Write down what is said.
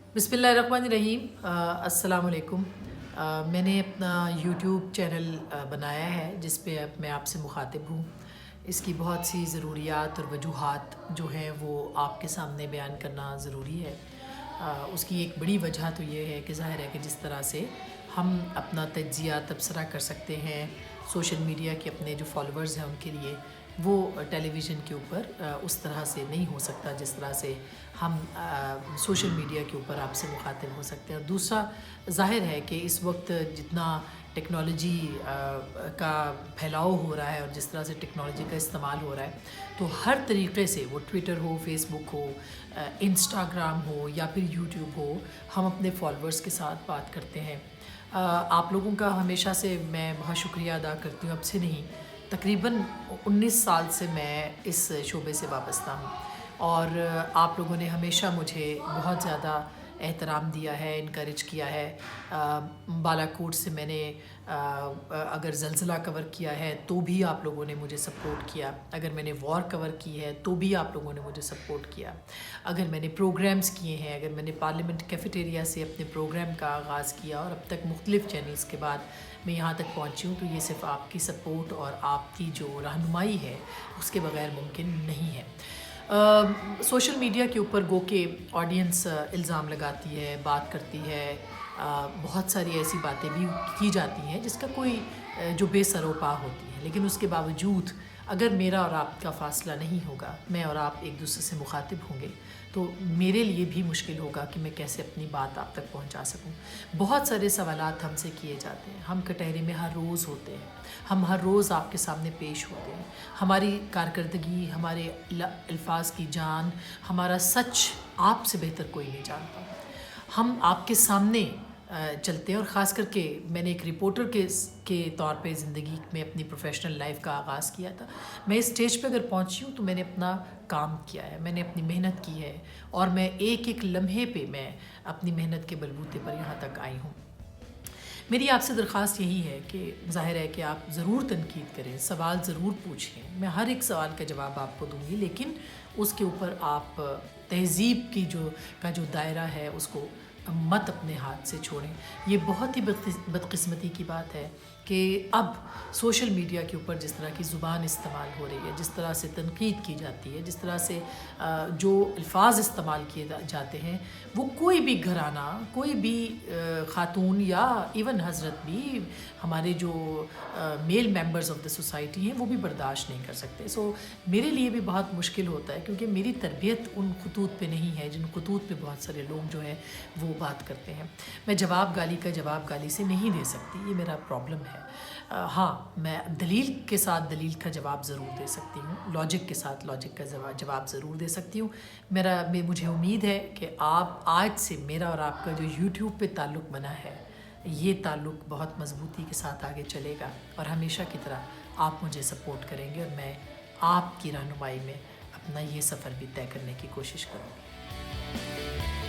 बिस्मिल्लाहिर्रहमानिर्रहीम। अस्सलाम वालेकुम। मैंने अपना यूट्यूब चैनल बनाया है जिस पे अब मैं आपसे मुखातिब हूँ। इसकी बहुत सी ज़रूरियात और वजूहात जो हैं वो आपके सामने बयान करना ज़रूरी है। उसकी एक बड़ी वजह तो ये है कि ज़ाहिर है कि जिस तरह से हम अपना तज्ज़िया तबसरा कर सकते हैं सोशल मीडिया के अपने जो फॉलोअर्स हैं उनके लिए, वो टेलीविज़न के ऊपर उस तरह से नहीं हो सकता जिस तरह से हम सोशल मीडिया के ऊपर आपसे मुखातिब हो सकते हैं। और दूसरा, ज़ाहिर है कि इस वक्त जितना टेक्नोलॉजी का फैलाव हो रहा है और जिस तरह से टेक्नोलॉजी का इस्तेमाल हो रहा है, तो हर तरीक़े से वो ट्विटर हो, फेसबुक हो, इंस्टाग्राम हो या फिर यूट्यूब हो, हम अपने फॉलोअर्स के साथ बात करते हैं। आप लोगों का हमेशा से मैं बहुत शुक्रिया अदा करती हूँ। अब से नहीं, तकरीबन 19 साल से मैं इस शोबे से वाबस्ता हूँ और आप लोगों ने हमेशा मुझे बहुत ज़्यादा एहतराम दिया है, इनकरेज किया है। बालाकोट से मैंने अगर ज़लज़ला कवर किया है तो भी आप लोगों ने मुझे सपोर्ट किया। अगर मैंने वॉर कवर की है तो भी आप लोगों ने मुझे सपोर्ट किया। अगर मैंने प्रोग्राम्स किए हैं, अगर मैंने पार्लियामेंट कैफेटेरिया से अपने प्रोग्राम का आगाज़ किया और अब तक मुख्तलिफ़ चैनल्स के बाद मैं यहाँ तक पहुँची हूँ, तो ये सिर्फ़ आपकी सपोर्ट और आपकी जो रहनुमाई है उसके बग़ैर मुमकिन नहीं है। सोशल मीडिया के ऊपर गो के ऑडियंस इल्ज़ाम लगाती है, बात करती है, बहुत सारी ऐसी बातें भी की जाती हैं जिसका कोई जो बेसरोपा होती है, लेकिन उसके बावजूद अगर मेरा और आपका फ़ासला नहीं होगा, मैं और आप एक दूसरे से मुखातिब होंगे, तो मेरे लिए भी मुश्किल होगा कि मैं कैसे अपनी बात आप तक पहुंचा सकूं। बहुत सारे सवालात हमसे किए जाते हैं, हम कटहरे में हर रोज़ होते हैं, हम हर रोज़ आपके सामने पेश होते हैं। हमारी कारकर्दगी, हमारे अल्फाज की जान, हमारा सच आपसे बेहतर कोई नहीं जानता। हम आपके सामने चलते हैं और ख़ास करके मैंने एक रिपोर्टर के तौर पे ज़िंदगी में अपनी प्रोफेशनल लाइफ का आगाज़ किया था। मैं इस स्टेज पे अगर पहुंची हूँ तो मैंने अपना काम किया है, मैंने अपनी मेहनत की है और मैं एक एक लम्हे पे मैं अपनी मेहनत के बलबूते पर यहाँ तक आई हूँ। मेरी आपसे दरख्वास्त यही है कि ज़ाहिर है कि आप ज़रूर तनकीद करें, सवाल ज़रूर पूछें। मैं हर एक सवाल का जवाब आपको दूँगी, लेकिन उसके ऊपर आप तहज़ीब की जो दायरा है उसको मत अपने हाथ से छोड़ें। ये बहुत ही बदकिस्मती की बात है कि अब सोशल मीडिया के ऊपर जिस तरह की ज़ुबान इस्तेमाल हो रही है, जिस तरह से तनकीद की जाती है, जिस तरह से जो अल्फाज इस्तेमाल किए जाते हैं, वो कोई भी घराना, कोई भी ख़ातून या इवन हज़रत भी, हमारे जो male members of the society हैं, वो भी बर्दाश्त नहीं कर सकते। सो मेरे लिए भी बहुत मुश्किल होता है क्योंकि मेरी तरबियत उन खतूत पे नहीं है जिन खतूत पे बहुत सारे लोग जो है वो बात करते हैं। मैं जवाब गाली का जवाब गाली से नहीं दे सकती, ये मेरा प्रॉब्लम है। हाँ, मैं दलील के साथ दलील का जवाब ज़रूर दे सकती हूँ, लॉजिक के साथ लॉजिक का जवाब ज़रूर दे सकती हूँ। मुझे उम्मीद है कि आप आज से मेरा और आपका जो यूट्यूब पे ताल्लुक़ बना है, ये ताल्लुक़ बहुत मज़बूती के साथ आगे चलेगा और हमेशा की तरह आप मुझे सपोर्ट करेंगे और मैं आपकी रहनुमाई में अपना ये सफ़र भी तय करने की कोशिश करूँगी।